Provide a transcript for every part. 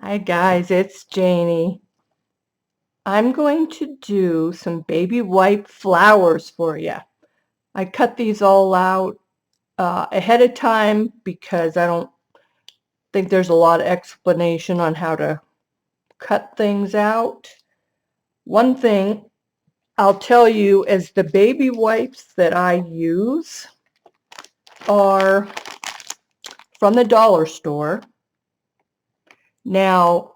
Hi guys, it's Janie. I'm going to do some baby white flowers for you. I cut these all out ahead of time because I don't think there's a lot of explanation on how to cut things out. One thing I'll tell you is the baby wipes that I use are from the dollar store. Now,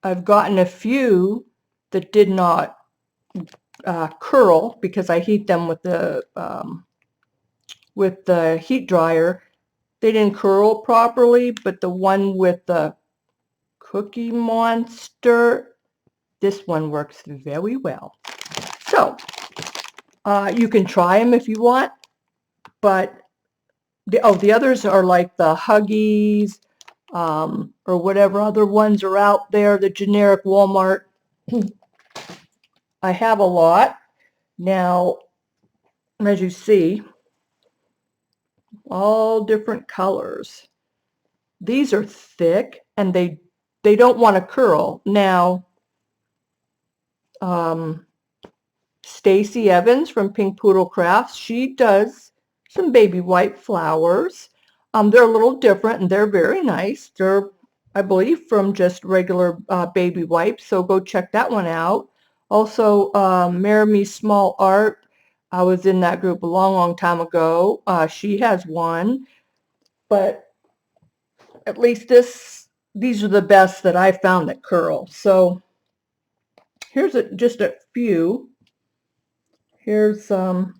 I've gotten a few that did not curl because I heat them with the heat dryer. They didn't curl properly, but the one with the Cookie Monster, this one works very well. So you can try them if you want, but the others are like the Huggies or whatever other ones are out there, the generic Walmart. I have a lot. Now, as you see, all different colors. These are thick and they don't want to curl. Now, Stacy Evans from Pink Poodle Crafts, she does some baby white flowers. They're a little different and they're very nice. They're, I believe, from just regular baby wipes, so go check that one out. Also, Maramy Small Art, I was in that group a long time ago. She has one, but at least these are the best that I found that curl. So here's just a few. Here's some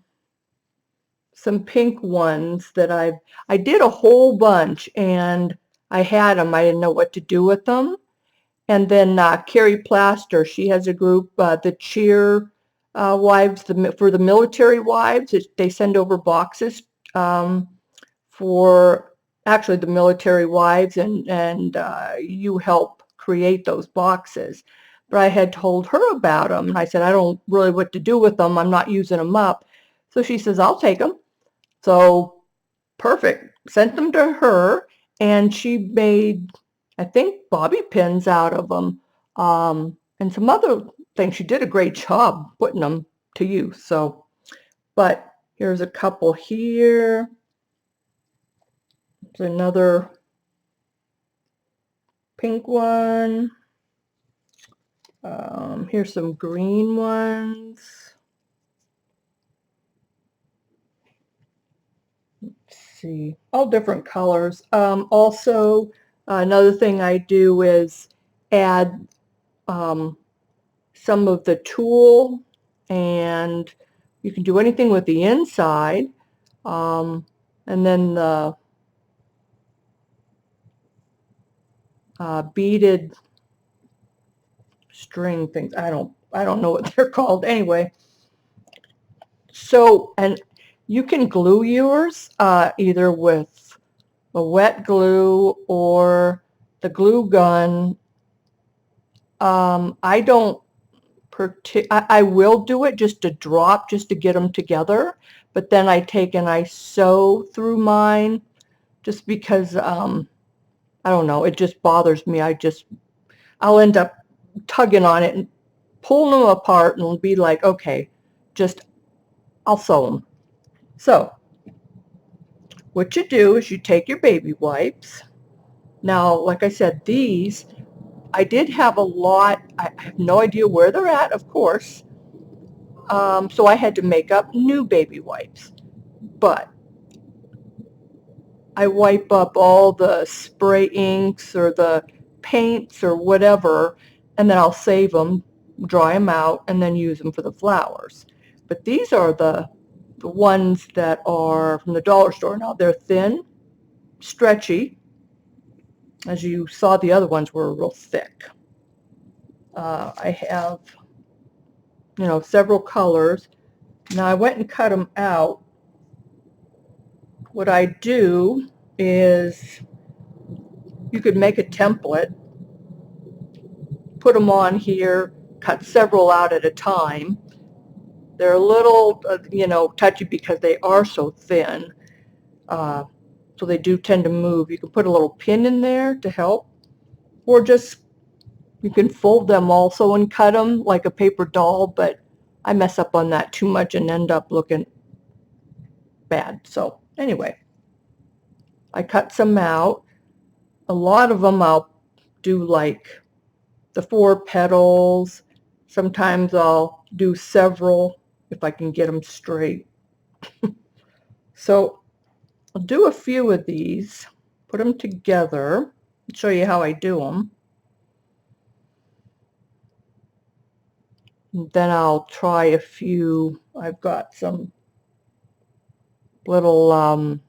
pink ones that I did a whole bunch and I had them. I didn't know what to do with them. And then Carrie Plaster, she has a group, the Cheer Wives, for the military wives. They send over boxes for actually the military wives, and you help create those boxes. But I had told her about them, and I said, I don't really know what to do with them. I'm not using them up. So she says, I'll take them. So perfect. Sent them to her, and she made, I think, bobby pins out of them, and some other things. She did a great job putting them to use. So, but here's a couple here. There's another pink one. Here's some green ones. Let's see, all different colors. Also, another thing I do is add some of the tulle, and you can do anything with the inside, and then the beaded string things. I don't know what they're called anyway. So, and you can glue yours either with a wet glue or the glue gun. I don't I will do it just a drop just to get them together, but then I take and I sew through mine just because I don't know, it just bothers me. I'll end up tugging on it and pulling them apart and be like, okay, just I'll sew them. So what you do is you take your baby wipes. Now, like I said, these, I did have a lot. I have no idea where they're at, of course. So I had to make up new baby wipes. But I wipe up all the spray inks or the paints or whatever, and then I'll save them, dry them out, and then use them for the flowers. But these are the ones that are from the dollar store. Now they're thin, stretchy. As you saw, the other ones were real thick. I have, several colors. Now I went and cut them out. What I do is you could make a template, put them on here, cut several out at a time. They're a little, touchy because they are so thin, so they do tend to move. You can put a little pin in there to help, or just You can fold them also and cut them like a paper doll, but I mess up on that too much and end up looking bad. So anyway, I cut some out. A lot of them I'll do like the 4 petals. Sometimes I'll do several if I can get them straight. So I'll do a few of these, put them together, show you how I do them. Then I'll try a few. I've got some little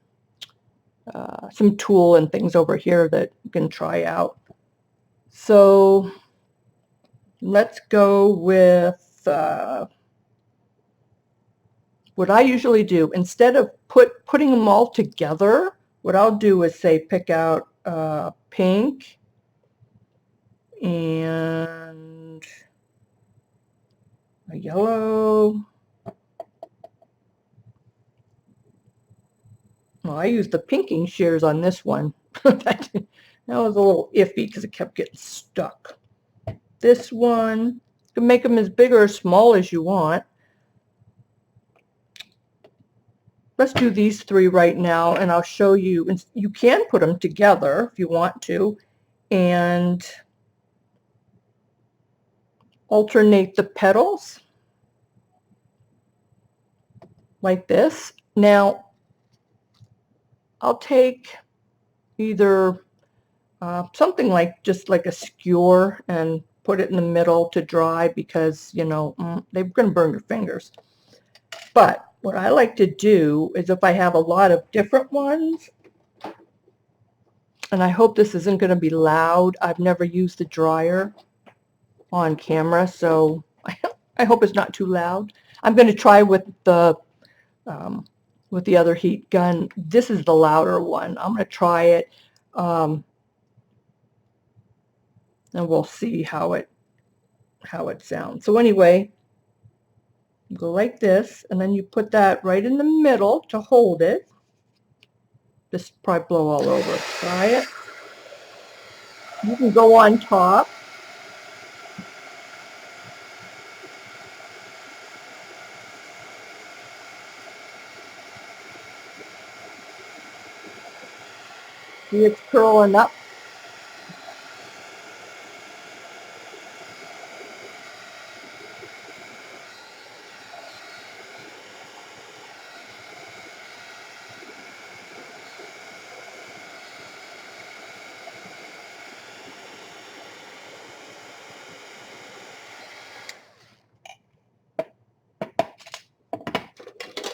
some tulle and things over here that you can try out. So let's go with what I usually do. Instead of putting them all together, what I'll do is say pick out pink and a yellow. Well, I used the pinking shears on this one. That was a little iffy because it kept getting stuck. This one, you can make them as big or as small as you want. Let's do these 3 right now, and I'll show you. And you can put them together if you want to, and alternate the petals like this. Now, I'll take either something like just like a skewer and put it in the middle to dry because, you know, they're going to burn your fingers. But what I like to do is if I have a lot of different ones, and I hope this isn't going to be loud. I've never used the dryer on camera, so I hope it's not too loud. I'm going to try with the other heat gun. This is the louder one. I'm going to try it, and we'll see how it sounds. So anyway, go like this, and then you put that right in the middle to hold it. This probably blow all over. Try it. You can go on top. See, it's curling up.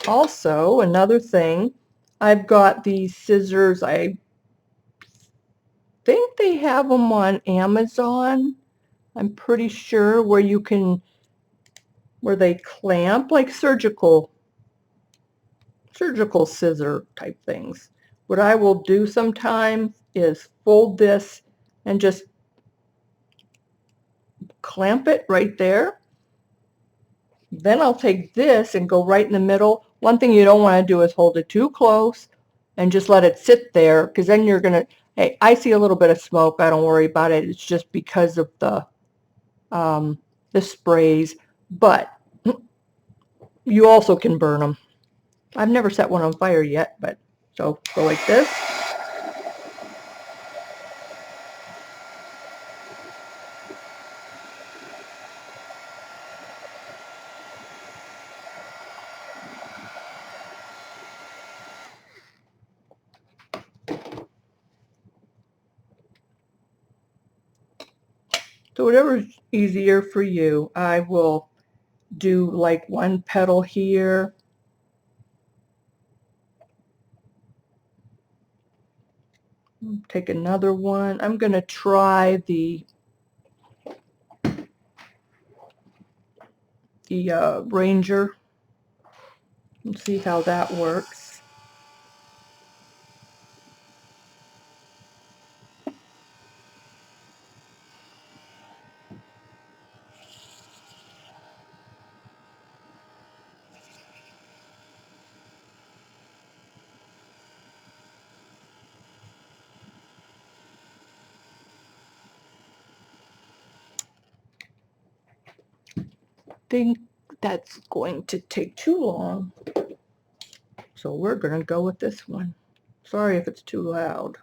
Also, another thing, I've got these scissors. I think they have them on Amazon. I'm pretty sure where they clamp like surgical scissor type things. What I will do sometimes is fold this and just clamp it right there. Then I'll take this and go right in the middle. One thing you don't want to do is hold it too close and just let it sit there, because then you're going to, hey, I see a little bit of smoke. I don't worry about it. It's just because of the sprays, but you also can burn them. I've never set one on fire yet, but so go like this. So whatever's easier for you. I will do like one petal here. Take another one. I'm going to try the Ranger and see how that works. think that's going to take too long. So we're going to go with this one. Sorry if it's too loud.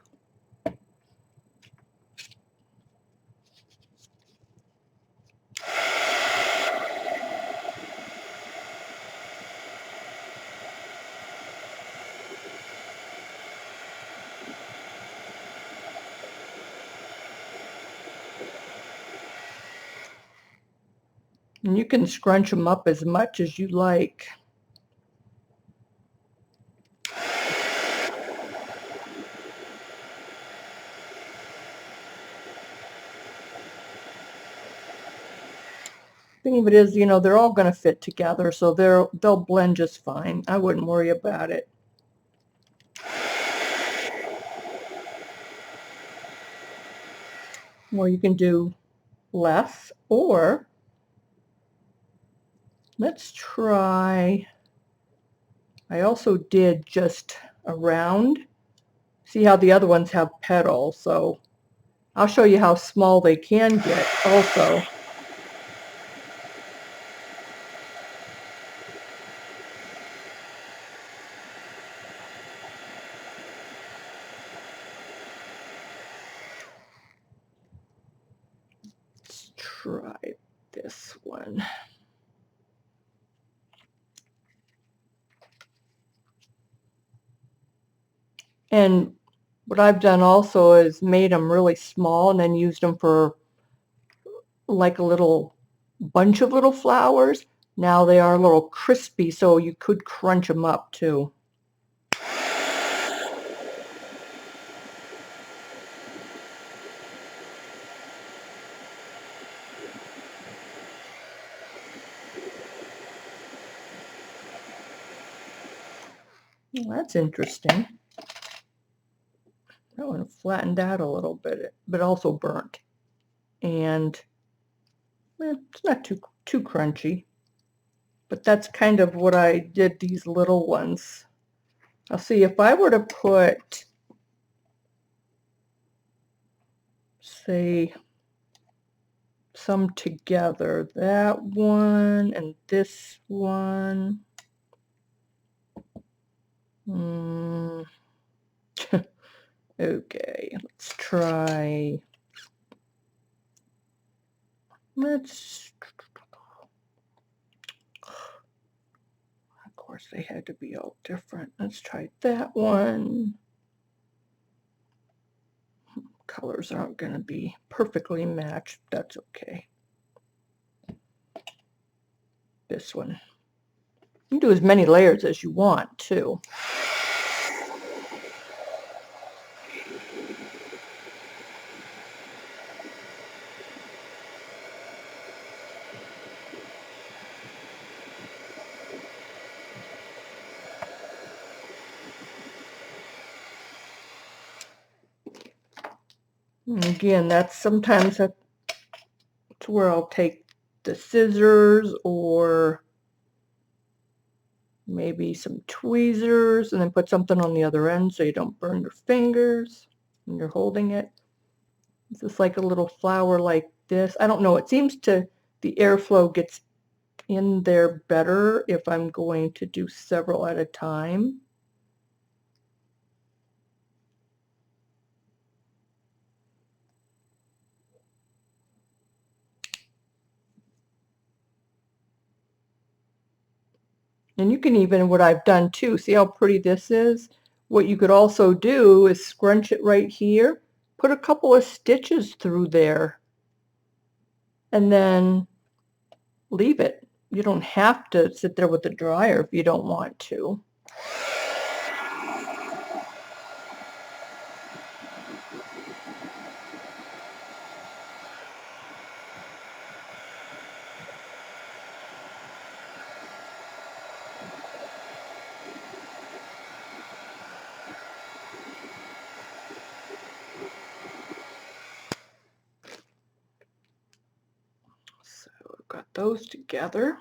And you can scrunch them up as much as you like. Thing of it is, you know, they're all going to fit together, so they'll blend just fine. I wouldn't worry about it. Or you can do less, or let's try, I also did just around. See how the other ones have petals, so I'll show you how small they can get also. Let's try this one. And what I've done also is made them really small and then used them for like a little bunch of little flowers. Now they are a little crispy, so you could crunch them up too. Well, that's interesting. That one flattened out a little bit, but also burnt. And it's not too crunchy. But that's kind of what I did these little ones. I'll see if I were to put, say, some together, that one and this one. Okay, let's try. Of course, they had to be all different. Let's try that one. Colors aren't going to be perfectly matched. That's okay. This one. You can do as many layers as you want, too. And again, that's sometimes that's where I'll take the scissors or maybe some tweezers and then put something on the other end so you don't burn your fingers when you're holding it. Is this like a little flower like this? I don't know. It seems to, the airflow gets in there better if I'm going to do several at a time. And you can even, what I've done too, see how pretty this is? What you could also do is scrunch it right here, put a couple of stitches through there, and then leave it. You don't have to sit there with the dryer if you don't want to. So I've got those together.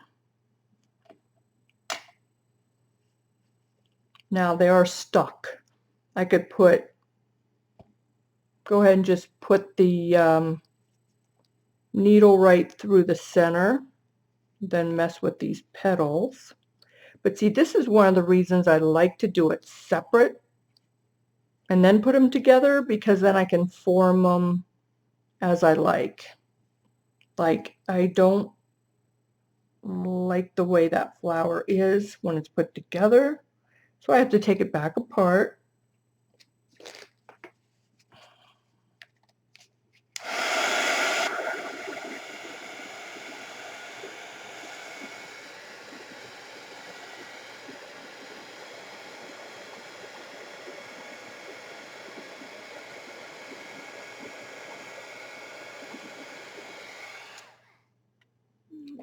Now they are stuck. I could go ahead and just put the needle right through the center than mess with these petals. But see, this is one of the reasons I like to do it separate and then put them together, because then I can form them as I like. Like, I don't like the way that flower is when it's put together, so I have to take it back apart.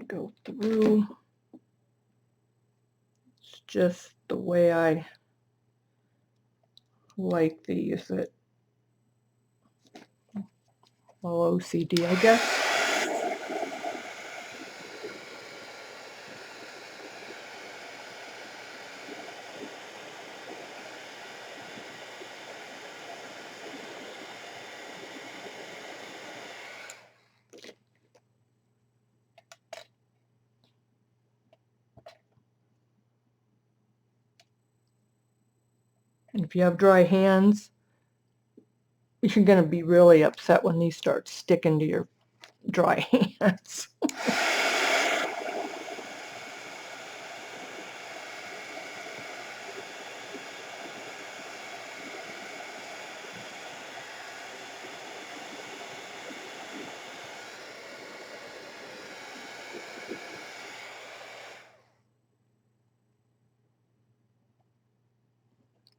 Go through. It's just the way I like these. It well, OCD, I guess. And if you have dry hands, you're going to be really upset when these start sticking to your dry hands.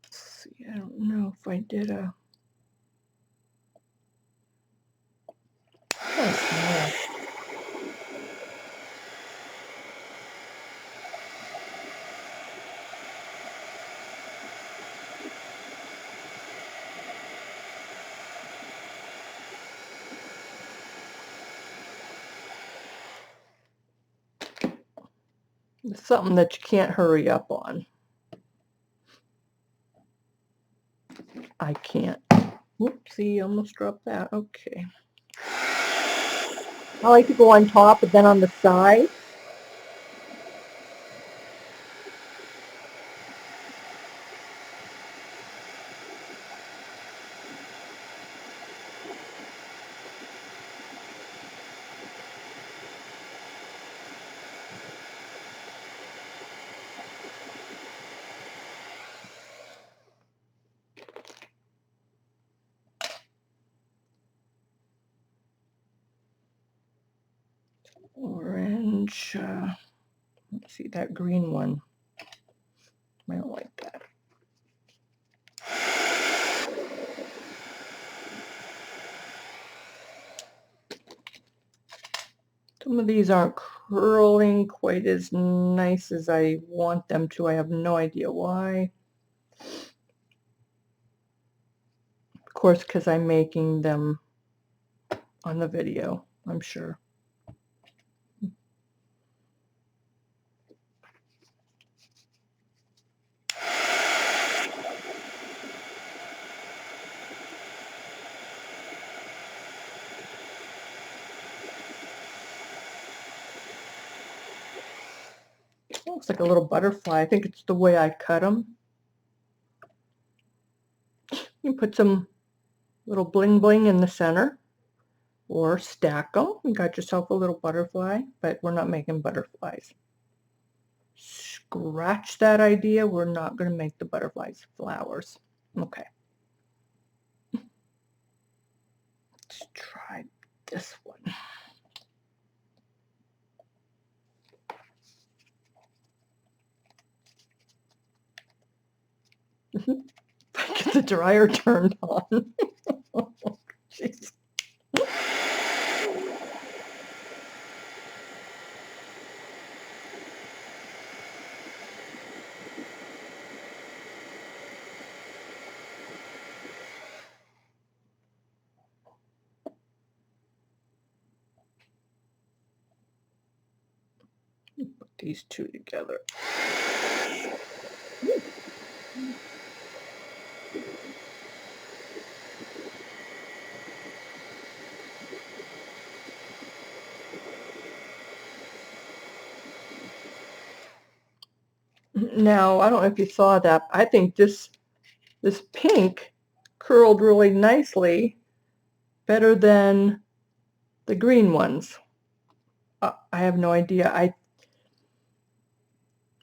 Let's see, I don't know if I did a... Oh, it's something that you can't hurry up on. I can't. Whoopsie, almost dropped that. Okay. I like to go on top and then on the side. Orange. Let's see, that green one. I don't like that. Some of these aren't curling quite as nice as I want them to. I have no idea why. Of course, because I'm making them on the video, I'm sure. Looks like a little butterfly. I think it's the way I cut them. You can put some little bling bling in the center or stack them. You got yourself a little butterfly, but we're not making butterflies. Scratch that idea. We're not going to make the butterflies flowers. Okay. Let's try this one. Get the dryer turned on. Jeez. Put these two together. Now, I don't know if you saw that. I think this pink curled really nicely, better than the green ones. I have no idea. I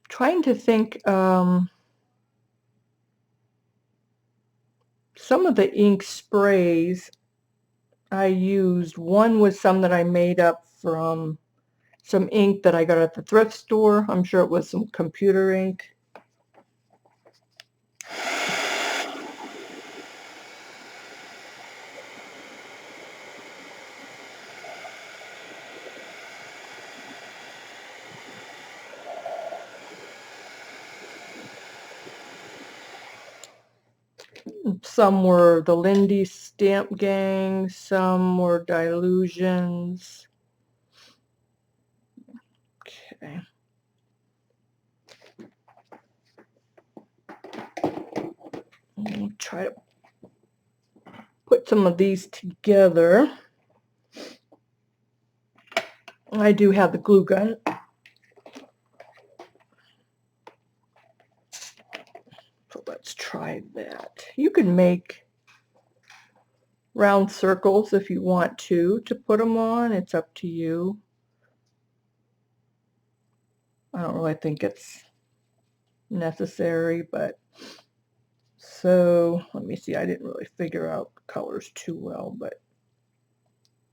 trying to think. Some of the ink sprays I used. One was some that I made up from some ink that I got at the thrift store. I'm sure it was some computer ink. Some were the Lindy Stamp Gang, some were Dilutions. Okay. I'll try to put some of these together. I do have the glue gun. So let's try that. You can make round circles if you want to put them on. It's up to you. I don't really think it's necessary, but so let me see. I didn't really figure out colors too well, but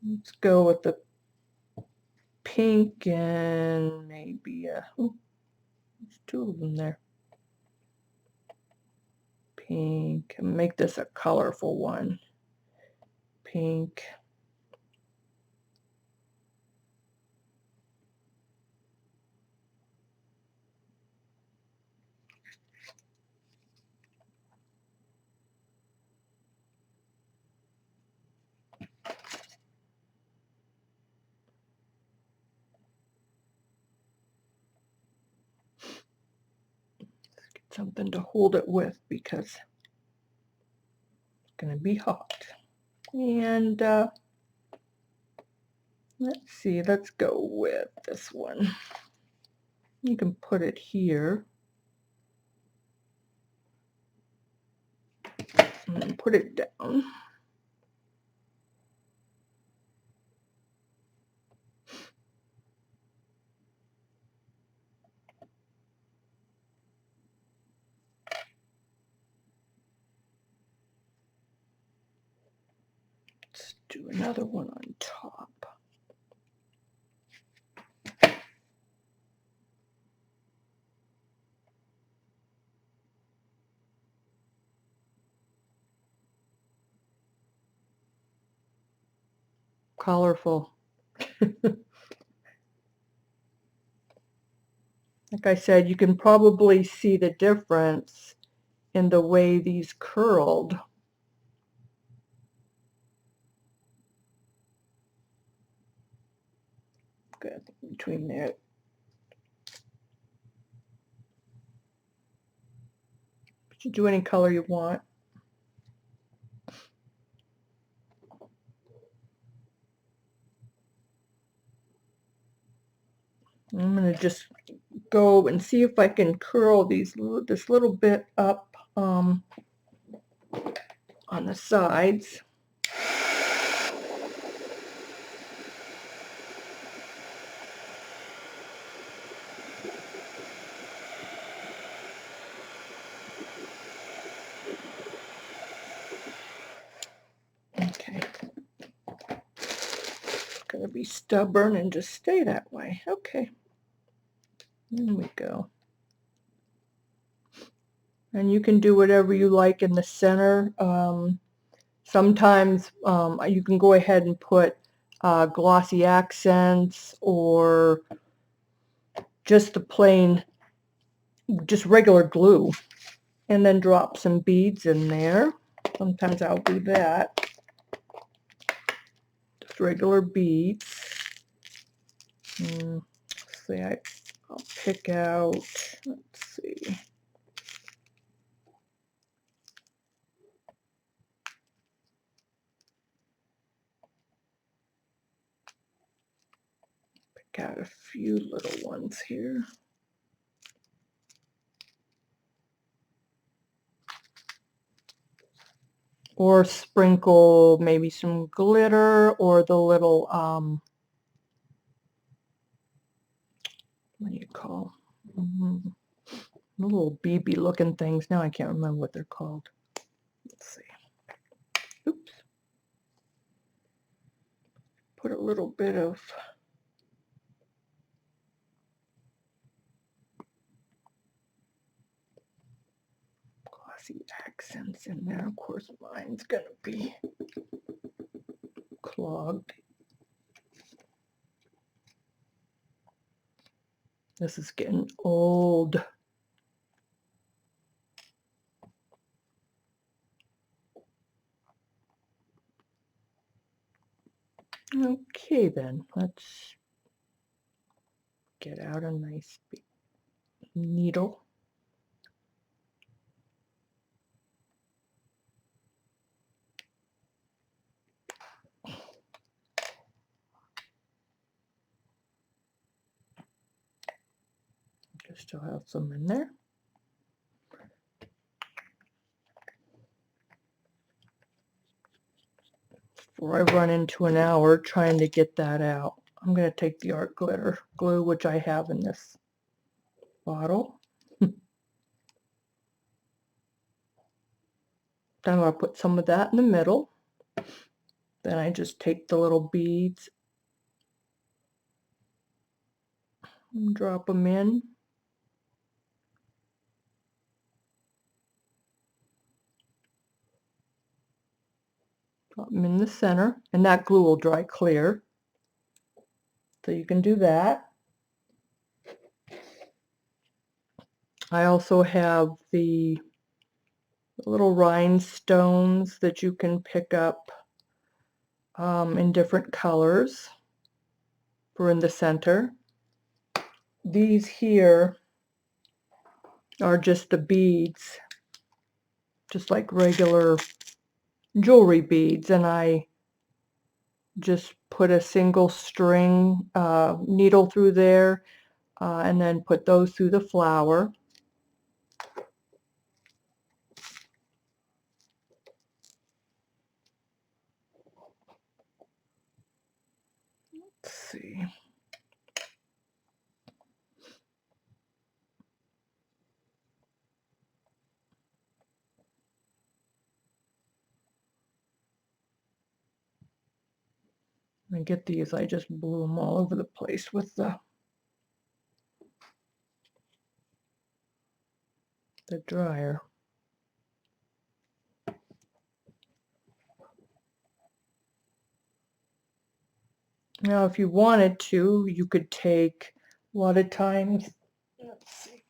let's go with the pink and maybe there's two of them there. Pink, and make this a colorful one. Pink. Something to hold it with because it's going to be hot. And let's see, let's go with this one. You can put it here and put it down. Let's do another one on top. Colorful. Like I said, you can probably see the difference in the way these curled. Good, between there. You do any color you want. I'm going to just go and see if I can curl this little bit up on the sides. Okay. Going to be stubborn and just stay that way. Okay. There we go. And you can do whatever you like in the center. Sometimes you can go ahead and put glossy accents or just the plain, just regular glue, and then drop some beads in there. Sometimes I'll do that. Just regular beads. Let's see, I'll pick out, let's see. Pick out a few little ones here. or sprinkle maybe some glitter or the little, what do you call, the little BB looking things. Now I can't remember what they're called. Let's see. Oops. Put a little bit of glossy accents in there. Of course, mine's going to be clogged. This is getting old. Okay, then let's get out a nice big needle. Still have some in there. Before I run into an hour trying to get that out, I'm going to take the art glitter glue, which I have in this bottle. Then I'm going to put some of that in the middle. Then I just take the little beads and drop them in. Drop them in the center, and that glue will dry clear. So you can do that. I also have the little rhinestones that you can pick up in different colors for in the center. These here are just the beads, just like regular jewelry beads, and I just put a single string needle through there and then put those through the flower. Let's see. I get these, I just blew them all over the place with the dryer. Now, if you wanted to, you could take, a lot of times, let's see,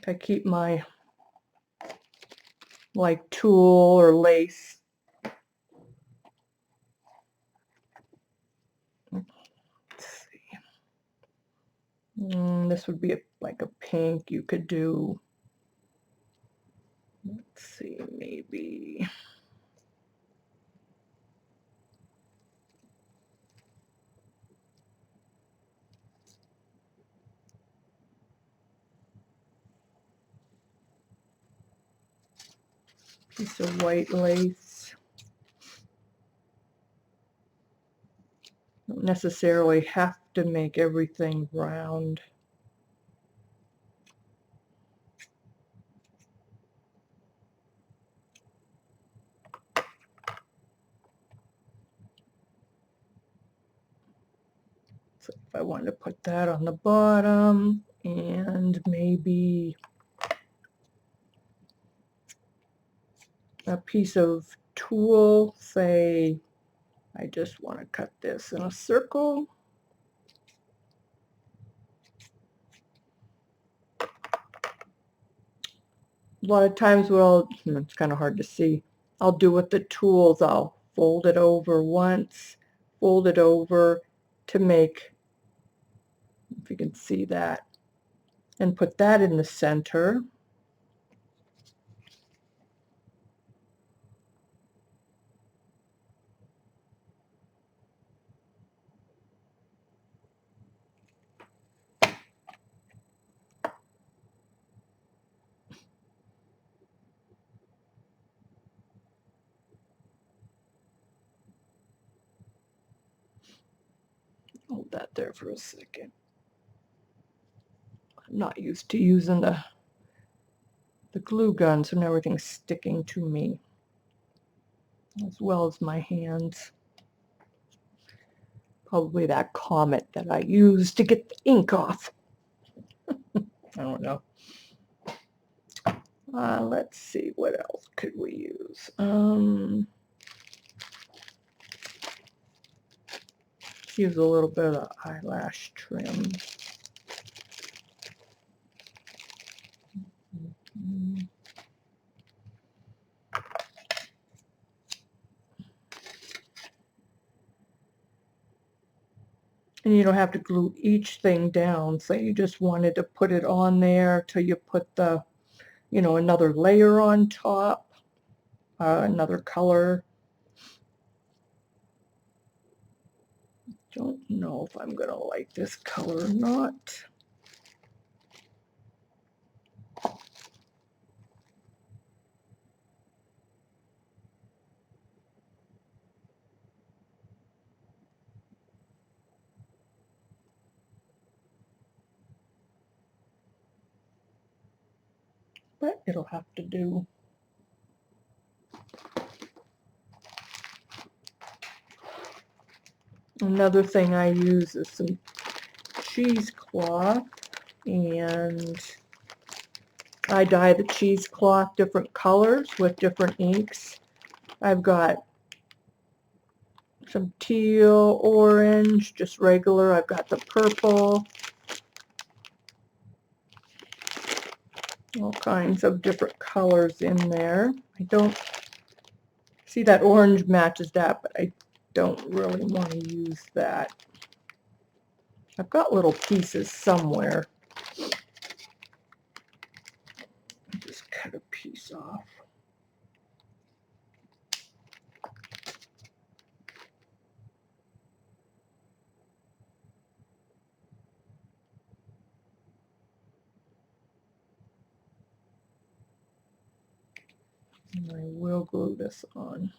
I keep my like tulle or lace. Let's see. This would be like a pink. You could do, let's see, maybe piece of white lace. Don't necessarily have to make everything round. So if I wanted to put that on the bottom and maybe a piece of tulle, say I just want to cut this in a circle. A lot of times what it's kind of hard to see, I'll do with the tools, I'll fold it over once, fold it over to make, if you can see that, and put that in the center. Hold that there for a second. I'm not used to using the glue gun, so now everything's sticking to me, as well as my hands. Probably that Comet that I used to get the ink off. I don't know. Let's see, what else could we use? Use a little bit of eyelash trim. And you don't have to glue each thing down. Say you just wanted to put it on there till you put the, you know, another layer on top, another color. Don't know if I'm gonna like this color or not. But it'll have to do. Another thing I use is some cheesecloth, and I dye the cheesecloth different colors with different inks. I've got some teal, orange, just regular. I've got the purple. All kinds of different colors in there. I don't see that orange matches that, but I don't really want to use that. I've got little pieces somewhere. Just cut a piece off. And I will glue this on.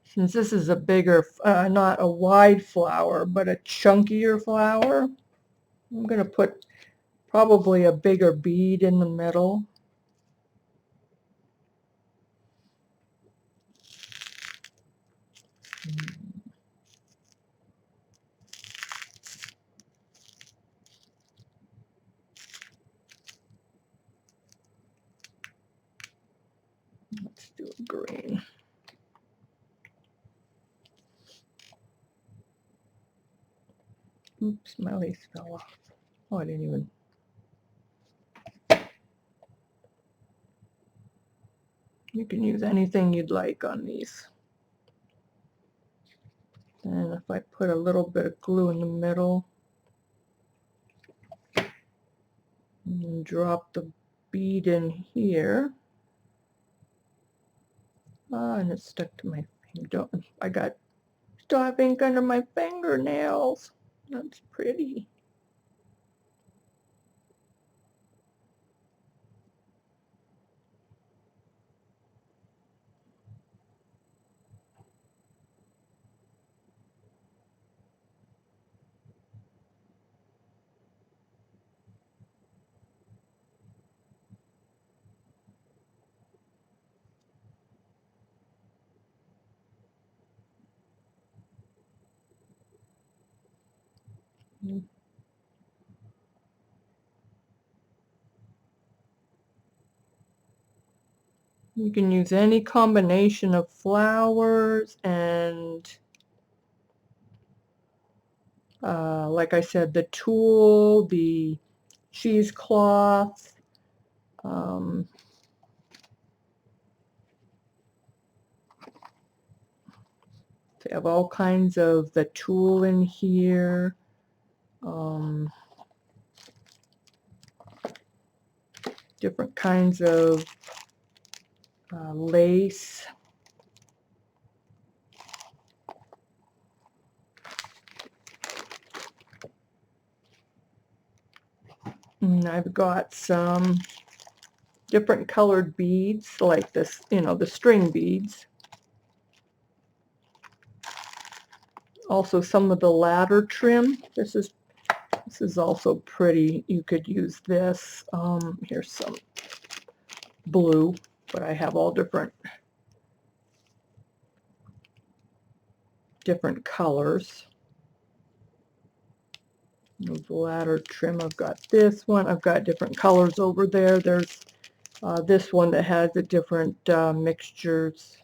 Since this is a bigger, not a wide flower, but a chunkier flower, I'm going to put probably a bigger bead in the middle. Let's do a green. Oops, my lace fell off. Oh, I didn't even. You can use anything you'd like on these. And if I put a little bit of glue in the middle, and then drop the bead in here, and it's stuck to my finger. I got still have ink under my fingernails. That's pretty. You can use any combination of flowers and like I said, the tulle, the cheesecloth, they have all kinds of the tulle in here. Different kinds of lace. And I've got some different colored beads like this, you know, the string beads. Also some of the ladder trim. This is also pretty. You could use this. Here's some blue, but I have all different colors. The ladder trim, I've got this one. I've got different colors over there. There's this one that has the different mixtures.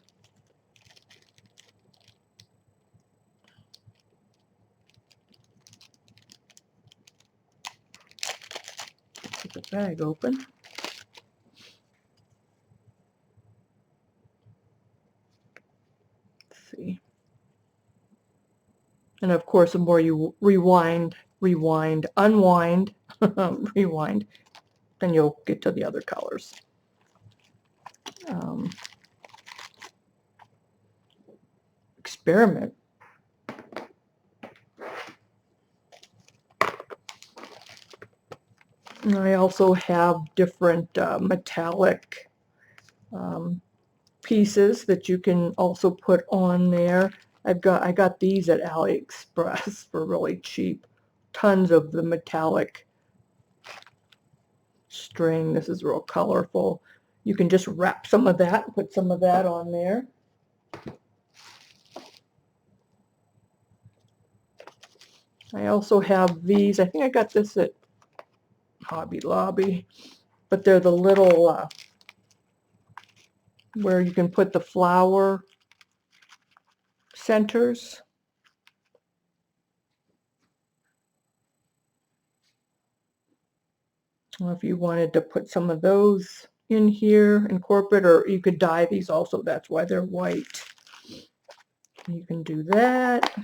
Get the bag open. Let's see. And of course, the more you unwind, rewind, then you'll get to the other colors. Experiment. And I also have different metallic pieces that you can also put on there. I got these at AliExpress for really cheap. Tons of the metallic string. This is real colorful. You can just wrap some of that, put some of that on there. I also have these. I think I got this at Hobby Lobby, but they're the little where you can put the flower centers. Well, if you wanted to put some of those in here, incorporate, or you could dye these also. That's why they're white. You can do that.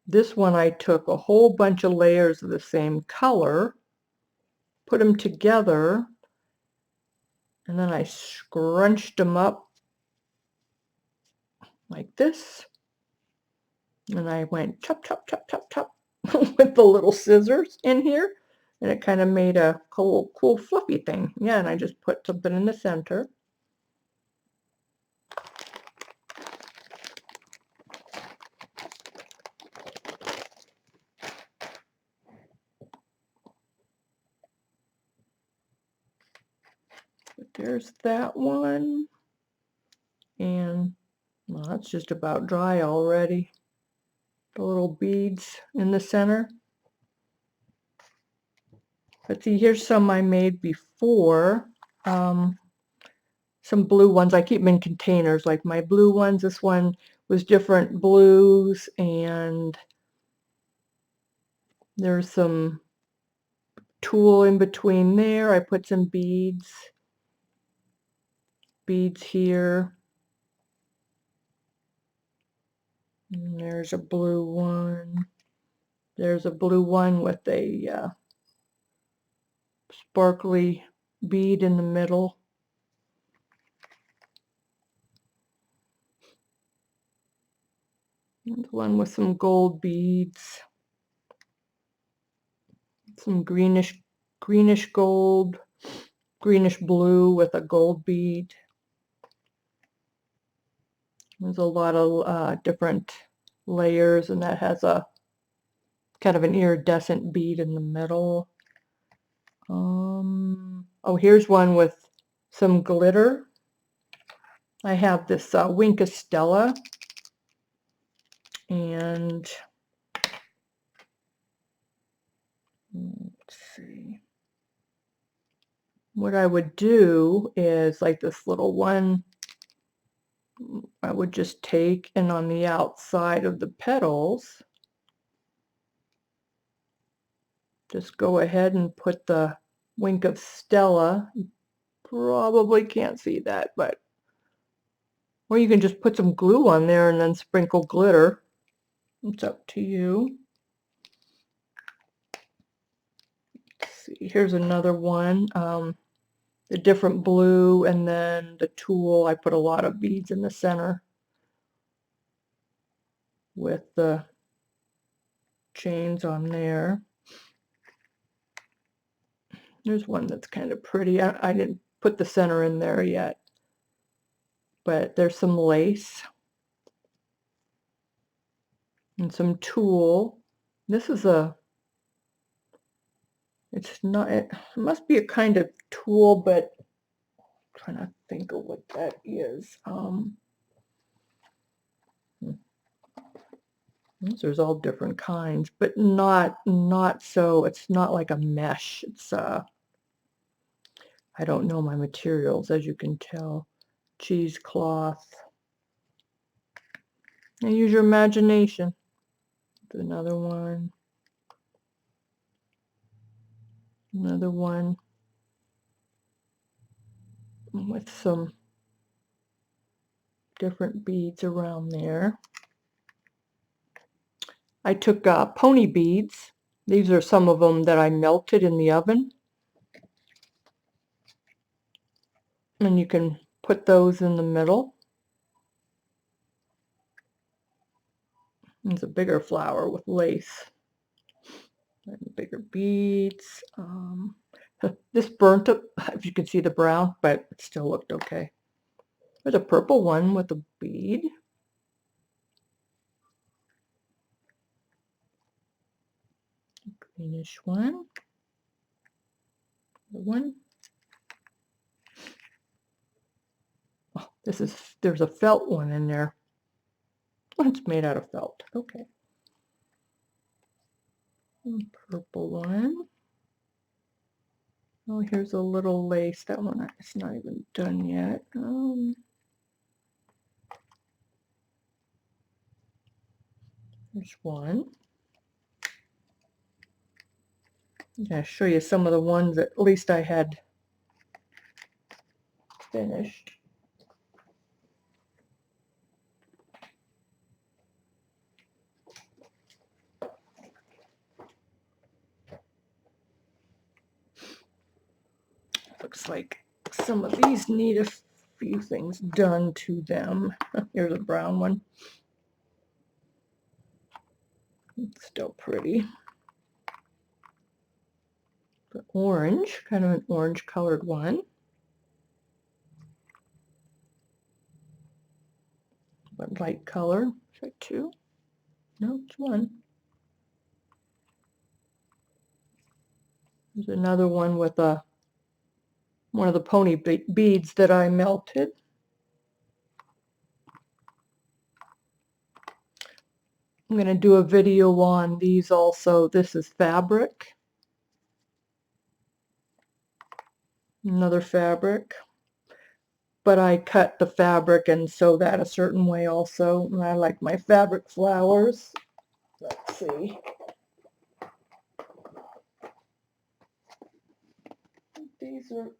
This one I took a whole bunch of layers of the same color, put them together, and then I scrunched them up like this. And I went chop, chop, chop, chop, chop with the little scissors in here. And it kind of made a cool fluffy thing. Yeah, and I just put something in the center. But there's that one. And well, that's just about dry already. The little beads in the center. But see, here's some I made before. Some blue ones. I keep them in containers, like my blue ones. This one was different blues, and there's some tulle in between there. I put some beads here. And there's a blue one. There's a blue one with a sparkly bead in the middle. And one with some gold beads. Some greenish gold, greenish blue with a gold bead. There's a lot of different layers, and that has a kind of an iridescent bead in the middle. Oh, here's one with some glitter. I have this Wink Stella, and let's see. What I would do is, like this little one, I would just take, and on the outside of the petals, just go ahead and put the Wink of Stella. You probably can't see that, but, or you can just put some glue on there and then sprinkle glitter. It's up to you. Let's see, here's another one. The different blue, and then the tulle. I put a lot of beads in the center with the chains on there. There's one that's kind of pretty. I didn't put the center in there yet, but there's some lace and some tulle. This is it's not, it must be a kind of tulle, but I'm trying to think of what that is. There's all different kinds, but not so, it's not like a mesh. It's I don't know my materials, as you can tell. Cheesecloth. And use your imagination. Another one. Another one with some different beads around there. I took pony beads. These are some of them that I melted in the oven. And you can put those in the middle. There's a bigger flower with lace. And bigger beads. This burnt up, if you can see the brown, but it still looked okay. There's a purple one with a bead. Greenish one. The one. Oh, there's a felt one in there. It's made out of felt. Okay. And purple one. Oh, here's a little lace. That one, it's not even done yet. There's one. I'm going to show you some of the ones that at least I had finished. Looks like some of these need a few things done to them. Here's a brown one. It's still pretty. The orange, kind of an orange colored one. But light color. Is that two? No, it's one. There's another one with one of the pony beads that I melted. I'm going to do a video on these also. This is fabric. Another fabric. But I cut the fabric and sew that a certain way also. And I like my fabric flowers. Let's see. These are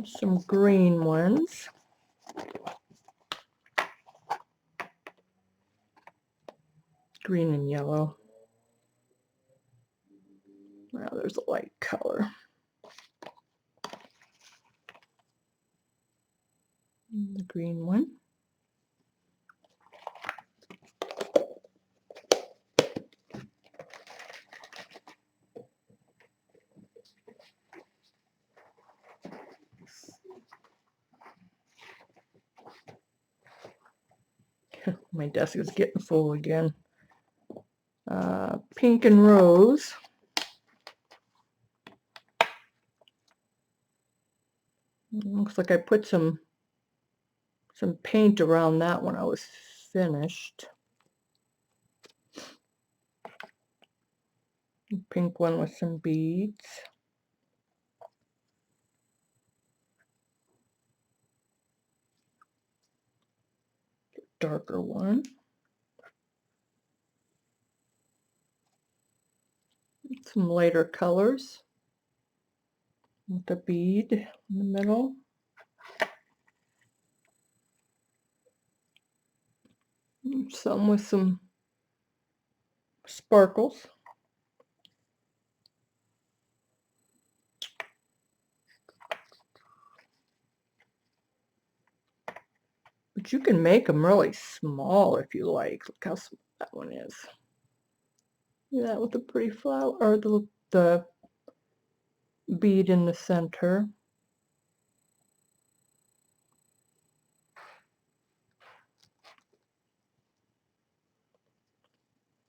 some green ones. Green and yellow. Now there's a light color. And the green one. My desk is getting full again. Pink and rose. Looks like I put some paint around that when I was finished. Pink one with some beads. Darker one. Some lighter colors with the bead in the middle. Some with some sparkles. But you can make them really small if you like. Look how small that one is. See that with the pretty flower, or the bead in the center.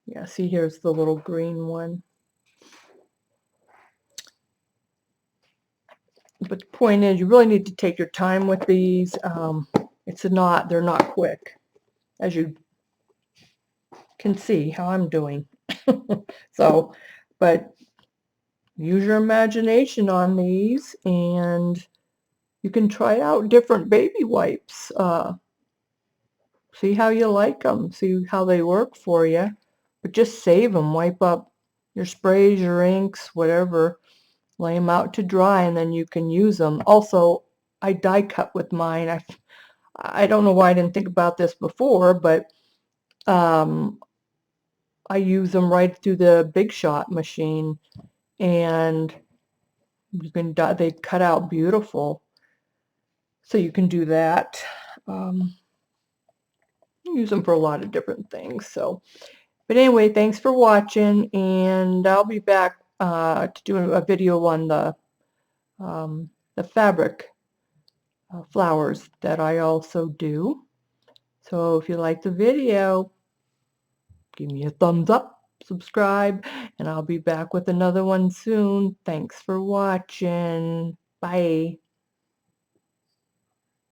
Yeah, see, here's the little green one. But the point is, you really need to take your time with these. They're not quick, as you can see how I'm doing. So, but use your imagination on these, and you can try out different baby wipes. See how you like them, see how they work for you. But just save them, wipe up your sprays, your inks, whatever, lay them out to dry, and then you can use them. Also, I die cut with mine. I don't know why I didn't think about this before, but I use them right through the Big Shot machine, and you can they cut out beautiful. So you can do that. Use them for a lot of different things. So, but anyway, thanks for watching, and I'll be back to do a video on the fabric flowers that I also do. So if you like the video, give me a thumbs up, subscribe, and I'll be back with another one soon. Thanks for watching. Bye.